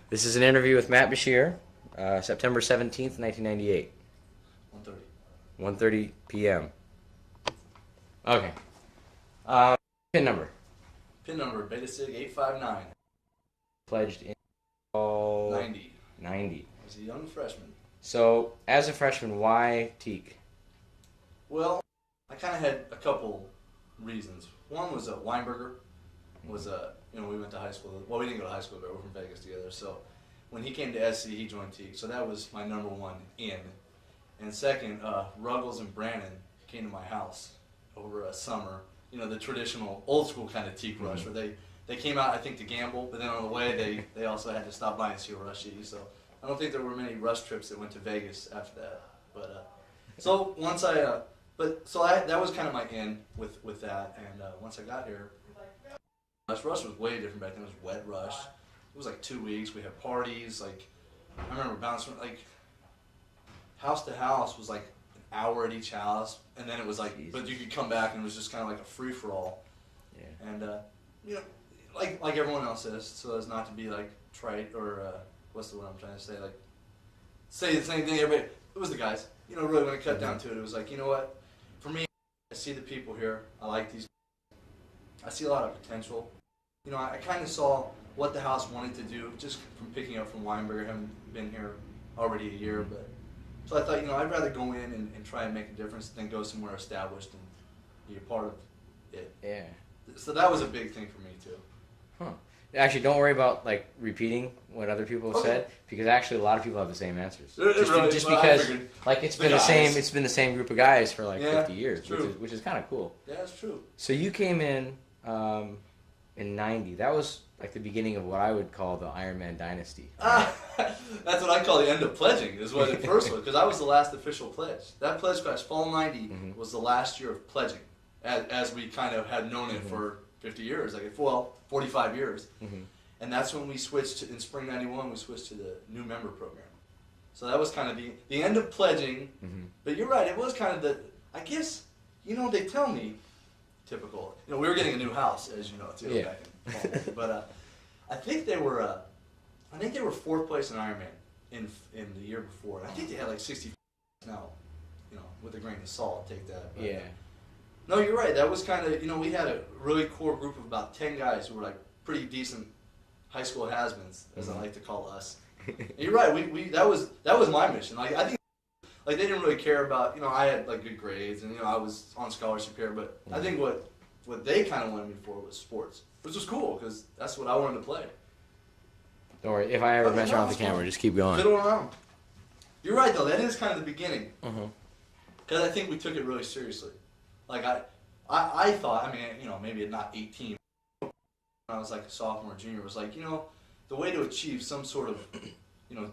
This is an interview with Matt Beshear, September 17th, 1998. 1:30 p.m. Okay. Pin number. Pin number, Beta Sig 859. Pledged in 90. 90. I was a young freshman. So, as a freshman, why Tiki? Well, I kind of had a couple reasons. One was Weinberger was we went to high school. Well, we didn't go to high school, but we're from Vegas together. So when he came to SC, he joined Tiki. So that was my number one in. And second, Ruggles and Brannon came to my house over a summer. You know, the traditional old school kind of Tiki rush where they came out, I think, to gamble, but then on the way they also had to stop by and see a rush sheet. So I don't think there were many rush trips that went to Vegas after that. But so once that was kind of my in with that. And once I got here, rush was way different back then. It was wet rush. It was like 2 weeks. We had parties. Like I remember bouncing like house to house was like an hour at each house, and then it was like, but you could come back and it was just kind of like a free for all. Yeah. And like everyone else says, so as not to be like trite or what's the word I'm trying to say, like say the same thing. Everybody, it was the guys. You know, really when it cut down to it, it was like, you know what? For me, I see the people here. I like these. I see a lot of potential. You know, I kind of saw what the house wanted to do just from picking up from Weinberger, having been here already a year. But so I thought, I'd rather go in and try and make a difference than go somewhere established and be a part of it. Yeah. So that was a big thing for me too. Huh. Actually, don't worry about like repeating what other people have said, because actually a lot of people have the same answers. Just because like it's been the same group of guys for like 50 years, which is kind of cool. Yeah, it's true. So you came in 90. That was like the beginning of what I would call the Ironman dynasty. Right? That's what I call the end of pledging, is what it first was, because I was the last official pledge. That pledge class, fall 90, was the last year of pledging, as we kind of had known it for 50 years, 45 years. And that's when we switched in spring 91, we switched to the new member program. So that was kind of the end of pledging. But you're right, it was kind of I guess, they tell me, typical, we were getting a new house, as you know, too, back in fall. But I think they were fourth place in Ironman in the year before. And I think they had like 60 now, with a grain of salt, take that. But, no, you're right. That was kind of, we had a really core group of about 10 guys who were like pretty decent high school has-beens, as I like to call us. And you're right. That was my mission. Like I think, like they didn't really care about, I had like good grades and I was on scholarship here, but I think what they kind of wanted me for was sports, which was cool because that's what I wanted to play. Don't worry. If I ever mess around with the camera, just keep going. Fiddle around. You're right though. That is kind of the beginning. Because I think we took it really seriously. Like I thought, maybe at not 18, when I was like a sophomore, junior, was like, the way to achieve some sort of,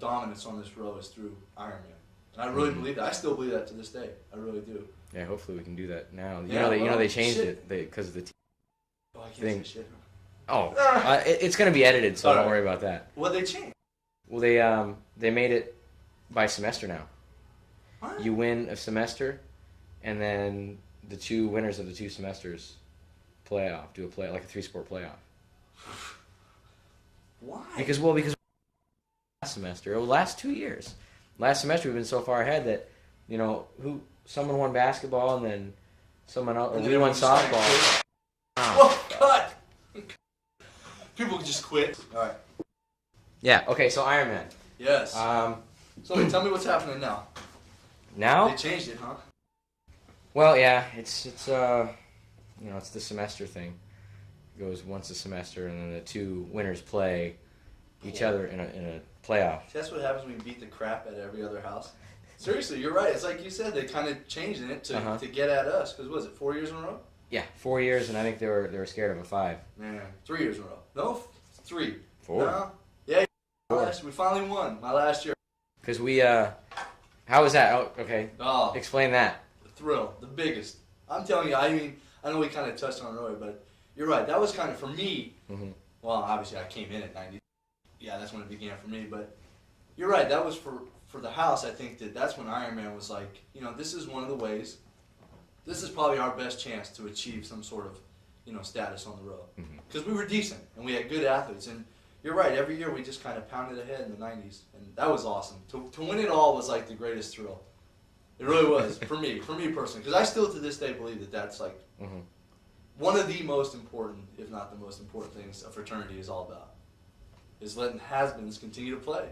dominance on this row is through Ironman. And I really believe that. I still believe that to this day. I really do. Yeah, hopefully we can do that now. They changed it because of the I can't say shit. Oh, it's going to be edited, so don't worry about that. What they changed? Well, they made it by semester now. What? You win a semester, and then the two winners of the 2 semesters do a like a 3-sport playoff. Why? Because last semester, it will last 2 years. Last semester we've been so far ahead that, someone won basketball and then someone else, we won softball. Oh, cut! People just quit. All right. Yeah. Okay. So Ironman. Yes. So tell me what's happening now. Now? They changed it, huh? Well, yeah. It's the semester thing. It goes once a semester, and then the 2 winners play each other in a playoff. That's what happens when you beat the crap at every other house. Seriously, you're right. It's like you said. They kind of changed it to get at us. Because what was it, 4 years in a row? Yeah, 4 years, and I think they were scared of a 5. Man, 3 years in a row. No, 3. 4. No? Yeah, 4. We finally won my last year. Because how was that? Oh, okay. Oh, explain that. The thrill, the biggest. I'm telling you. I know we kind of touched on it earlier, but you're right. That was kind of for me. Well, obviously I came in at 90. Yeah, that's when it began for me. But you're right. That was for the house. I think that's when Ironman was like, this is one of the ways. This is probably our best chance to achieve some sort of, status on the road. Because we were decent and we had good athletes. And you're right. Every year we just kind of pounded ahead in the 90s, and that was awesome. To win it all was like the greatest thrill. It really was for me personally, because I still to this day believe that that's like one of the most important, if not the most important things a fraternity is all about, is letting has-beens continue to play.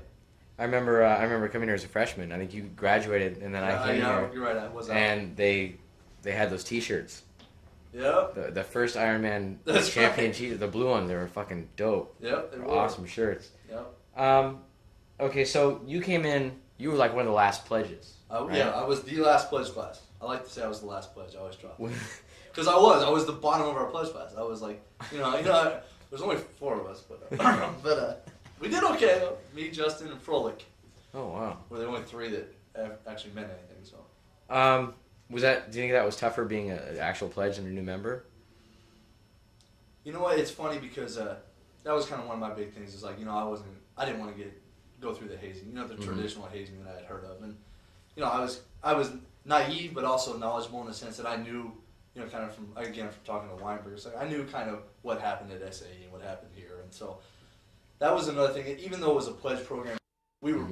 I remember coming here as a freshman. I think you graduated, and then I came here. You're right. I was out. And they had those T-shirts. Yep. The first Ironman champion T-shirts, the blue ones, they were fucking dope. Yep. They were awesome shirts. Yep. Okay, so you came in. You were like one of the last pledges. Right? Yeah, I was the last pledge class. I like to say I was the last pledge. I always drop. Because I was the bottom of our pledge class. I was like, there's only 4 of us, but we did okay though. Me, Justin, and Froelich. Oh wow. Were the only 3 that actually meant anything. So. Do you think that was tougher being an actual pledge and a new member? You know what? It's funny because that was kind of one of my big things. Is like I didn't want to go through the hazing. The traditional hazing that I had heard of, and I was naive but also knowledgeable in the sense that I knew, kind of from talking to Weinberg, it's like I knew kind of what happened at SAE and what happened here, and so that was another thing. Even though it was a pledge program, we were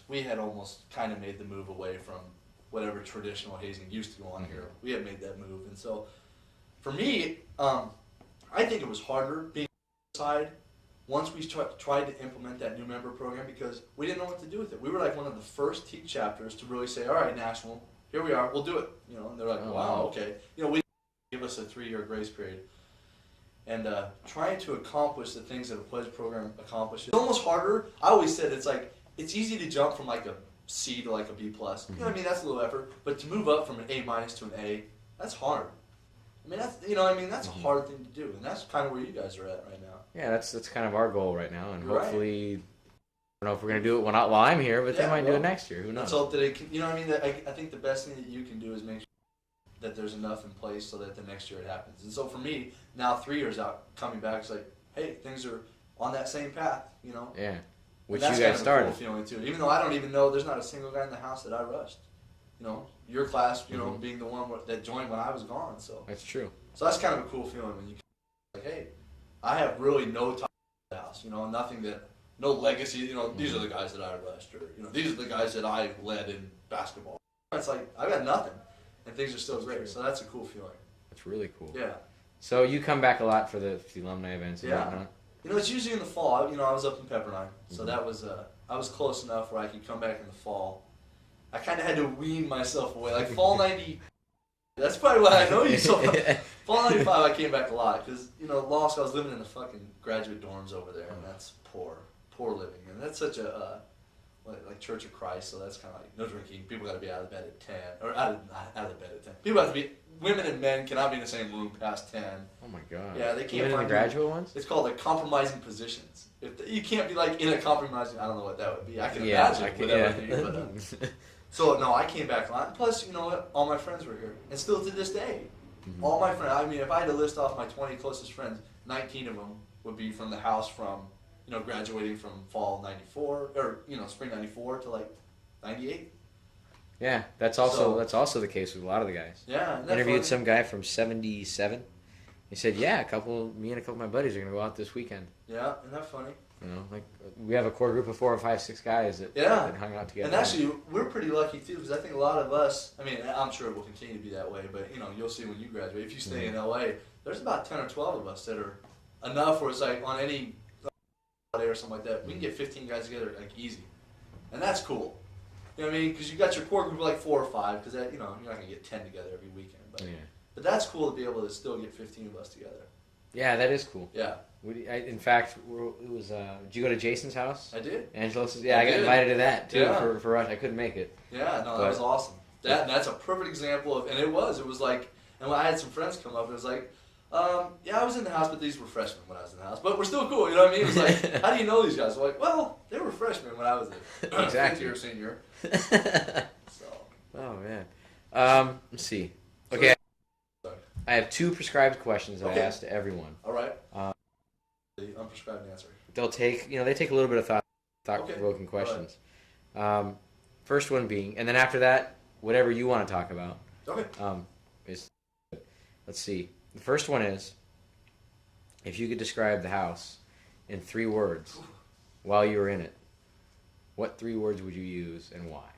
we had almost kind of made the move away from whatever traditional hazing used to go on here. We had made that move, and so for me, I think it was harder being outside once we tried to implement that new member program because we didn't know what to do with it. We were like one of the first TEAC chapters to really say, all right, national, here we are, we'll do it. And they're like, wow, okay. We give us a 3-year grace period. And trying to accomplish the things that a pledge program accomplishes. It's almost harder. I always said it's easy to jump from like a C to like a B+. That's a little effort. But to move up from an A- to an A, that's hard. That's a hard thing to do, and that's kind of where you guys are at right now. Yeah, that's kind of our goal right now, and hopefully, I don't know if we're gonna do it while I'm here, but they might do it next year. Who knows? Let's hope that it can. I think the best thing that you can do is make sure that there's enough in place so that the next year it happens. And so for me, now 3 years out, coming back, it's like, hey, things are on that same path. Yeah, which you guys started. That's kind of a cool feeling too. Even though I don't even know, there's not a single guy in the house that I rushed. Your class, being the one that joined when I was gone. So that's true. So that's kind of a cool feeling when you like, hey, I have really no time in the house. Nothing that, no legacy. These are the guys that I rushed, or these are the guys that I led in basketball. It's like I've got nothing, and things are still great. True. So that's a cool feeling. That's really cool. Yeah. So you come back a lot for the alumni events and whatnot? It's usually in the fall. I was up in Pepperdine, so that was I was close enough where I could come back in the fall. I kind of had to wean myself away. Like fall 90, that's probably why I know you so much. Fall 95, I came back a lot because, law school, I was living in the fucking graduate dorms over there, and that's poor living. And that's such a, like Church of Christ, so that's kind of like no drinking. People got to be out of bed at 10, or out of bed at 10. People have to be, women and men cannot be in the same room past 10. Oh my God. Yeah, they can't. Even in the graduate ones? It's called compromising positions. You can't be like in a compromising, I don't know what that would be. I can imagine what that would be, but... So, no, I came back a lot. Plus, all my friends were here. And still to this day, all my friends, if I had to list off my 20 closest friends, 19 of them would be from the house from, graduating from fall 94, or, spring 94 to, 98. Yeah, that's also the case with a lot of the guys. Yeah. I interviewed some guy from 77. He said, me and a couple of my buddies are going to go out this weekend. Yeah, isn't that funny? We have a core group of 4 or 5, 6 guys that hung out together. And actually, we're pretty lucky too, because I think a lot of us, I'm sure it will continue to be that way, but you'll see when you graduate, if you stay in LA, there's about 10 or 12 of us that are enough where it's like on any day or something like that, we can get 15 guys together easy. And that's cool. Because you got your core group of 4 or 5, because you're not going to get 10 together every weekend. But that's cool to be able to still get 15 of us together. Yeah, that is cool. Yeah. In fact, it was. Did you go to Jason's house? I did. Angelos. Yeah, I got invited to that too for Rush. I couldn't make it. Yeah, no, that was awesome. That's a perfect example of, and it was like, and when I had some friends come up, it was like, I was in the house, but these were freshmen when I was in the house, but we're still cool. You know what I mean? It was like, how do you know these guys? We're like, well, they were freshmen when I was a exactly. fifth year senior. So. Oh man. Let's see. Okay. I have 2 prescribed questions that I ask to everyone. All right. The unprescribed answer. They'll take, they take a little bit of thought-provoking questions. First one being, and then after that, whatever you want to talk about. Okay. Let's see. The first one is, if you could describe the house in 3 words while you were in it, what 3 words would you use and why?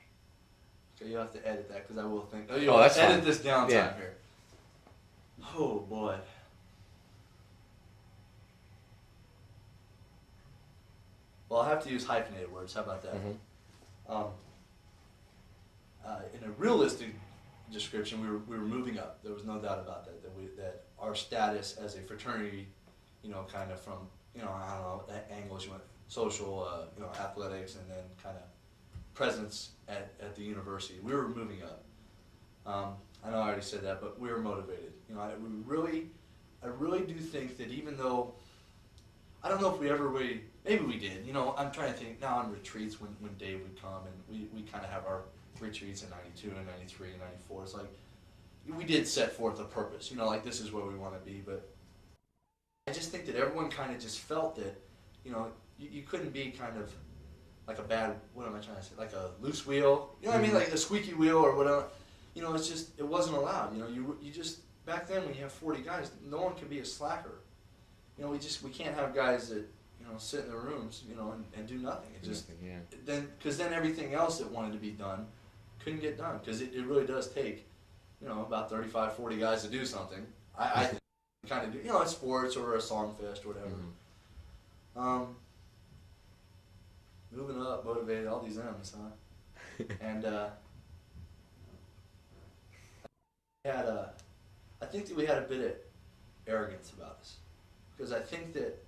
So you have to edit that because I will think. That's edit fine. this downtime Yeah. here. Oh boy. Well, I'll have to use hyphenated words. How about that? Mm-hmm. In a realistic description, we were moving up. There was no doubt about that. That our status as a fraternity, kind of from I don't know angles you went social, athletics, and then kind of presence at the university. We were moving up. I know I already said that, but we were motivated. I really do think that even though I don't know if we ever really, maybe we did. I'm trying to think now on retreats when Dave would come and we kind of have our retreats in 92 and 93 and 94. It's like we did set forth a purpose, like this is where we want to be. But I just think that everyone kind of just felt that, you couldn't be kind of like a bad, what am I trying to say, like a loose wheel, what I mean, like a squeaky wheel or whatever. It's just, it wasn't allowed. You just, back then when you have 40 guys, no one can be a slacker. We can't have guys that, sit in their rooms, and do nothing. It just, because then everything else that wanted to be done couldn't get done. Because it really does take, about 35, 40 guys to do something. I think kind of do, at sports or a Songfest or whatever. Mm-hmm. Moving up, motivated, all these M's, huh? And I think that we had a bit of arrogance about us. Because I think that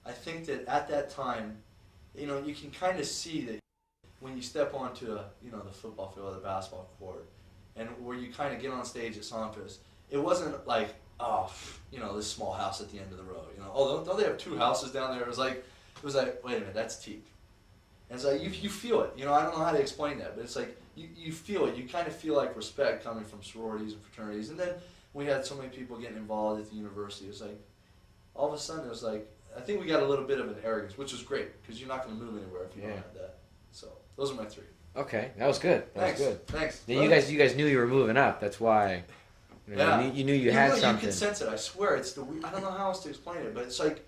at that time, you can kind of see that when you step onto the football field or the basketball court, and where you kind of get on stage at Songfest, it wasn't like, this small house at the end of the road. Don't they have 2 houses down there? It was like, wait a minute, that's Tiki. And it's like, you feel it. I don't know how to explain that, but it's like, you feel it. You kind of feel like respect coming from sororities and fraternities. And then we had so many people getting involved at the university. It was like, all of a sudden, it was like, I think we got a little bit of an arrogance, which was great, because you're not going to move anywhere if you don't have that. So, those are my 3. Okay, that was good. Thanks. Thanks. Yeah, you guys knew you were moving up. That's why. You knew you had something. You can sense it. I swear, it's I don't know how else to explain it, but it's like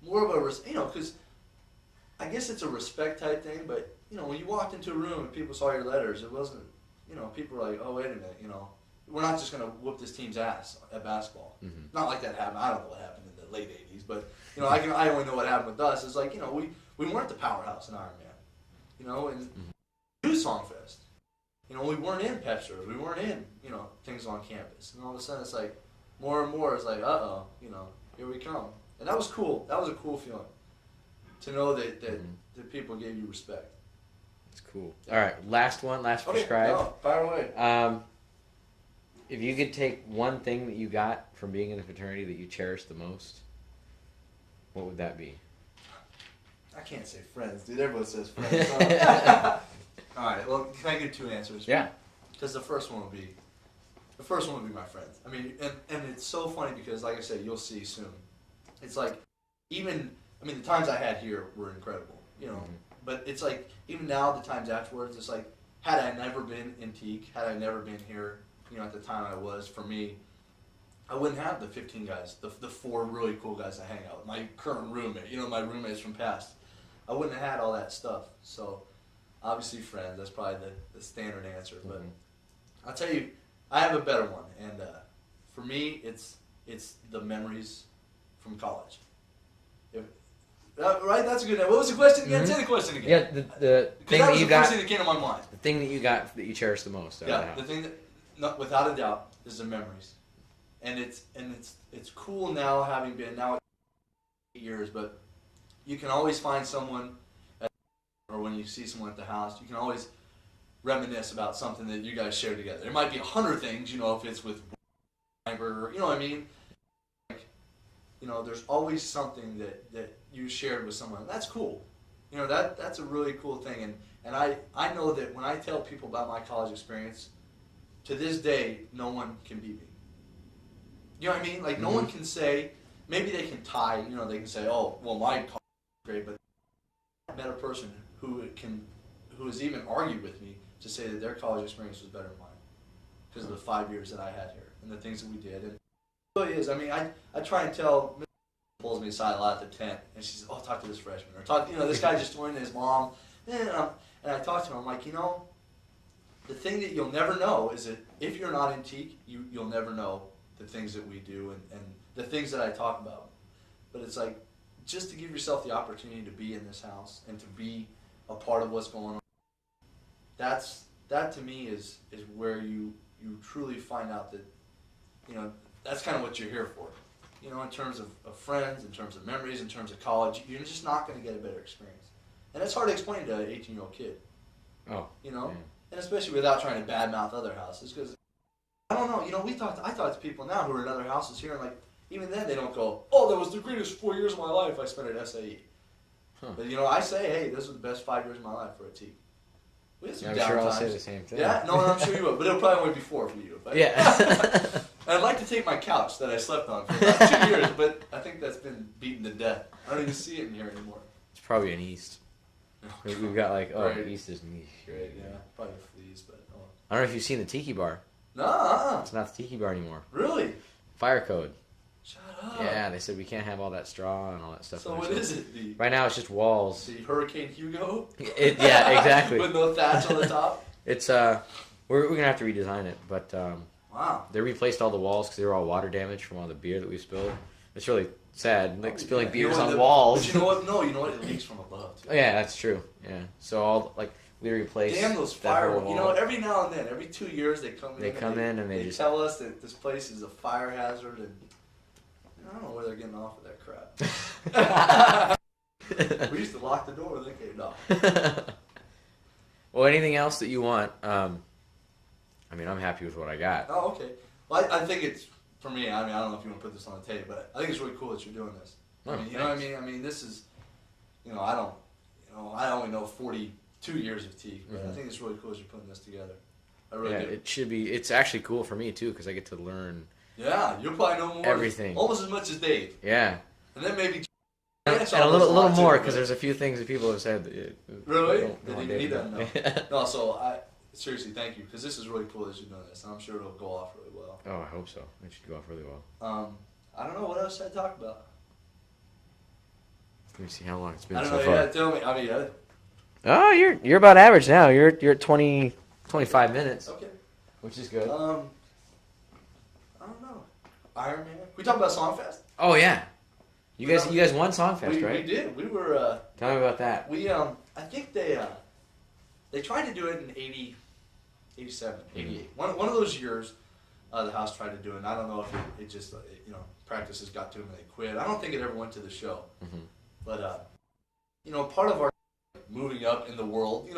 more of a because I guess it's a respect type thing. But when you walked into a room and people saw your letters, it wasn't people were like, oh wait a minute, we're not just gonna whoop this team's ass at basketball. Mm-hmm. Not like that happened. I don't know what happened in the late '80s, but I only know what happened with us. It's like we weren't the powerhouse in Ironman, and do Songfest. We weren't in pep stores. We weren't in, things on campus. And all of a sudden it's like, more and more, it's like, here we come. And that was cool. That was a cool feeling. To know that people gave you respect. It's cool. All right, last prescribed. No, fire away. If you could take one thing that you got from being in the fraternity that you cherish the most, what would that be? I can't say friends, dude. Everyone says friends. All right. Well, can I give 2 answers? Yeah. Because the first one would be my friends. I mean, and it's so funny because, like I said, you'll see soon. It's like, the times I had here were incredible, Mm-hmm. But it's like, even now, the times afterwards, it's like, had I never been in Teak, had I never been here, at the time I was, for me, I wouldn't have the 15 guys, the 4 really cool guys I hang out with, my current roommate, my roommates from past. I wouldn't have had all that stuff. So, obviously friends, that's probably the standard answer. But I'll tell you, I have a better one. And for me, it's the memories from college. Right? That's a good one. What was the question again? Mm-hmm. Say the question again. Yeah, the thing that you got. First thing that came to my mind. The thing that you got that you cherish the most. Yeah, the thing that, without a doubt, is the memories. And it's cool now, having been now 8 years, but you can always find someone, or when you see someone at the house, you can always reminisce about something that you guys shared together. There might be 100 things, if it's with burger, what I mean? Like, there's always something that you shared with someone. That's cool. That's a really cool thing. And I know that when I tell people about my college experience, to this day, no one can beat me. You know what I mean? Like, no one can say, maybe they can tie, they can say, oh, well, my college was great, but I met a person who has even argued with me to say that their college experience was better than mine because of the 5 years that I had here and the things that we did. And it really is. I mean, I try and tell pulls me aside a lot at the tent, and she says, "Oh, talk to this freshman," or talk, this guy just joined his mom, and I talked to him. I'm like, the thing that you'll never know is that if you're not in Tiki, you'll never know the things that we do and the things that I talk about. But it's like, just to give yourself the opportunity to be in this house and to be a part of what's going on. That to me is where you truly find out that, that's kind of what you're here for. In terms of friends, in terms of memories, in terms of college, you're just not going to get a better experience. And it's hard to explain to an 18-year-old kid. Oh. Yeah. And especially without trying to badmouth other houses, because I don't know. I talk to people now who are in other houses here, and like even then they don't go, "Oh, that was the greatest 4 years of my life I spent at SAE." Huh. But I say, "Hey, this was the best 5 years of my life for a Tiki." We had some I'm down sure I'll times. say the same thing. Yeah, no, I'm sure you will, but it'll probably only be 4 for you. But yeah. I'd like to take my couch that I slept on for about 2 years, but I think that's been beaten to death. I don't even see it in here anymore. It's probably an East. We've got like, right. East is niche. Right, yeah, probably fleas, but I don't know if you've seen the Tiki Bar. No, It's not the Tiki Bar anymore. Really? Fire code. Shut up. Yeah, they said we can't have all that straw and all that stuff. So what is it? Right now it's just walls. The Hurricane Hugo? Yeah, exactly. With no thatch on the top? It's we're gonna have to redesign it, but wow. They replaced all the walls because they were all water damaged from all the beer that we spilled. It's really sad, like spilling beers on walls. But you know what? No, you know what? It leaks from above too. Yeah, that's true. Yeah, so all we replaced. Damn those fireworks! Every now and then, every 2 years, they come in. They come in and they just tell us that this place is a fire hazard, and I don't know where they're getting off with that crap. We used to lock the door when they came off. Well, anything else that you want? I'm happy with what I got. Oh, okay. Well, I think it's, for me, I don't know if you want to put this on the tape, but I think it's really cool that you're doing this. Oh, you know what I mean? I mean, this is, I only know 42 years of Tiki, but I think it's really cool that you're putting this together. I really do. It should be. It's actually cool for me, too, because I get to learn. Yeah, you'll probably know more. Everything. Almost as much as Dave. Yeah. And then maybe... And a little more, because there's a few things that people have said. Really? He doesn't know. No, so seriously, thank you, because this is really cool that you're doing this, and I'm sure it'll go off really well. Oh, I hope so. It should go off really well. I don't know, what else should I talk about? Let me see how long it's been I don't so know, far. yeah, tell me. I mean, Oh, you're about average now. You're at 25 minutes. Okay. Which is good. I don't know. Ironman. We talk about Songfest? Oh yeah. You guys won Songfest, right? We did. We were. Tell me about that. We I think they tried to do it in 80, 87, 88. One of those years, the house tried to do it. And I don't know if it just practices got to them and they quit. I don't think it ever went to the show. Mm-hmm. But part of our moving up in the world,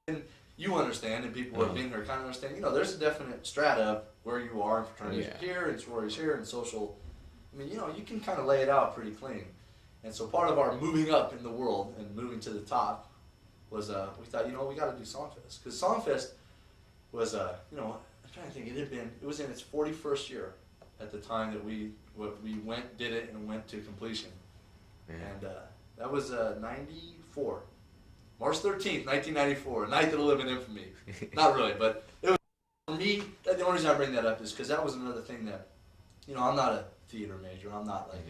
and you understand, and people who have been here kind of understand. There's a definite strata of where you are, and fraternities here, and sororities here, and social. I mean, you can kind of lay it out pretty clean. And so part of our moving up in the world and moving to the top was we thought, we got to do Songfest. Because Songfest was, I'm trying to think, it was in its 41st year at the time that we did it, and went to completion. Yeah. And that was 94. March 13th, 1994, a night that'll live in infamy. Not really, but it was, for me, the only reason I bring that up is because that was another thing that, I'm not a theater major. I'm not like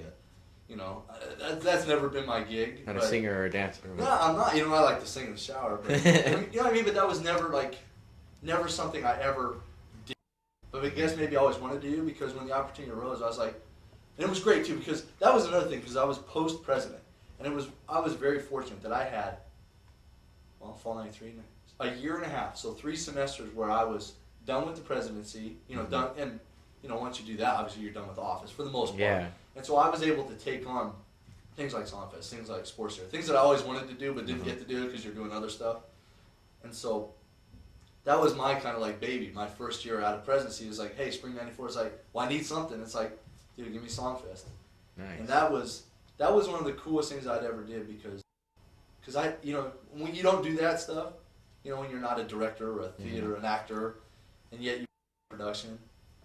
that's never been my gig. Not a singer or a dancer. No, I'm not. I like to sing in the shower. But, you know what I mean? But that was never something I ever did. But I guess maybe I always wanted to do, because when the opportunity arose, I was like, and it was great too, because that was another thing, because I was post-president. And I was very fortunate that I had, fall 93, a year and a half, so 3 semesters where I was done with the presidency, done, and once you do that, obviously you're done with office for the most part. Yeah. And so I was able to take on things like Songfest, things like Sports Fair, things that I always wanted to do but didn't get to do because you're doing other stuff. And so that was my kind of like baby. My first year out of presidency was like, hey, spring '94 is like, well, I need something. It's like, dude, give me Songfest. Nice. And that was one of the coolest things I'd ever did, because I, when you don't do that stuff, when you're not a director or a theater, an actor, and yet you production,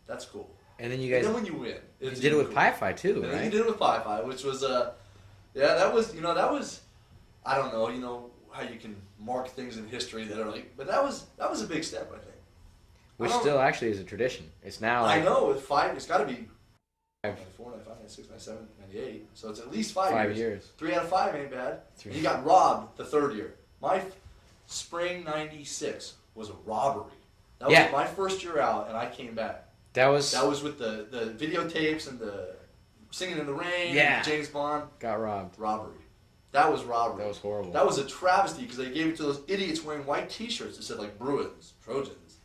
that's cool. And then you guys. And then when you win, you did it with Pi-Fi too, and right? then you did it with Pi-Fi, which was that was, I don't know, how you can mark things in history that are like, but that was a big step, I think. Which still actually is a tradition. It's now. I know with 5, it's got to be 4 and 5. 96, 97, 98. So it's at least 5 years. 5 years. 3 out of 5 ain't bad. And he got robbed the third year. My spring 96 was a robbery. That was my first year out, and I came back. That was with the videotapes and the Singing in the Rain, and James Bond. Got robbed. Robbery. That was robbery. That was horrible. That was a travesty because they gave it to those idiots wearing white T-shirts that said like Bruins, Trojans.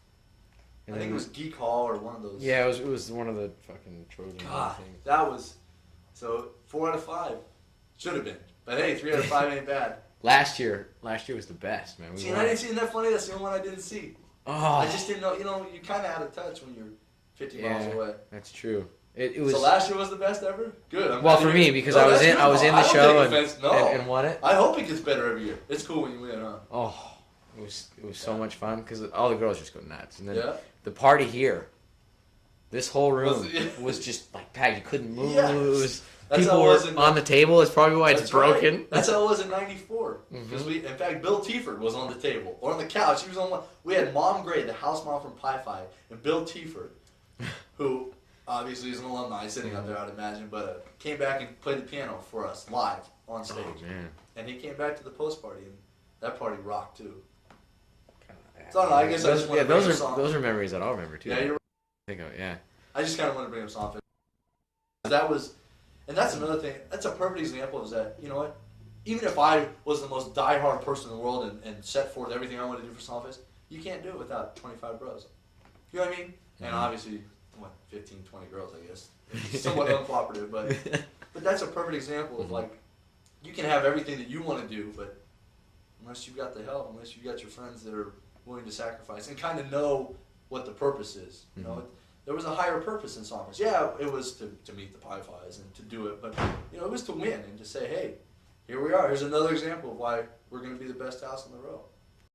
And I think it was Geek Hall or one of those. Yeah, it was one of the fucking Trojan God, things. that was so 4 out of 5 should have been, but hey, 3 out of 5 ain't bad. Last year was the best, man. See, and I didn't see that funny. That's the only one I didn't see. Oh, I just didn't know. You know, you kind of out of touch when you're 50 miles away. That's true. It was. So last year was the best ever. Good. Well, for me because I was in the show and won it. I hope it gets better every year. It's cool when you win, huh? Oh, it was so much fun because all the girls just go nuts, and then the party here. This whole room was just like packed. You couldn't move. Yeah. It was, people were on the table. It's probably why it's broken. Right. That's how it was in '94. Because in fact, Bill Tieford was on the table or on the couch. He was on one. We had Mom Gray, the house mom from Pi Phi, and Bill Tieford, who obviously is an alumni sitting out there, I'd imagine, but came back and played the piano for us live on stage. Oh, man. And he came back to the post party, and that party rocked too. So I don't know. I guess I just want to bring up Songfest. Those are memories that I'll remember too. Yeah, you're right. I just kind of want to bring up Songfest. That was, and that's another thing. That's a perfect example. Is that, you know what? Even if I was the most diehard person in the world and set forth everything I want to do for Songfest, you can't do it without 25 bros. You know what I mean? And obviously, 15, 20 girls, I guess. It's somewhat uncooperative, but that's a perfect example of like, you can have everything that you want to do, but unless you've got the help, unless you've got your friends that are willing to sacrifice and kind of know what the purpose is, you know, there was a higher purpose in Songfest. Yeah, it was to meet the Pi Phis and to do it, but you know, it was to win and to say, hey, here we are. Here's another example of why we're going to be the best house in the row.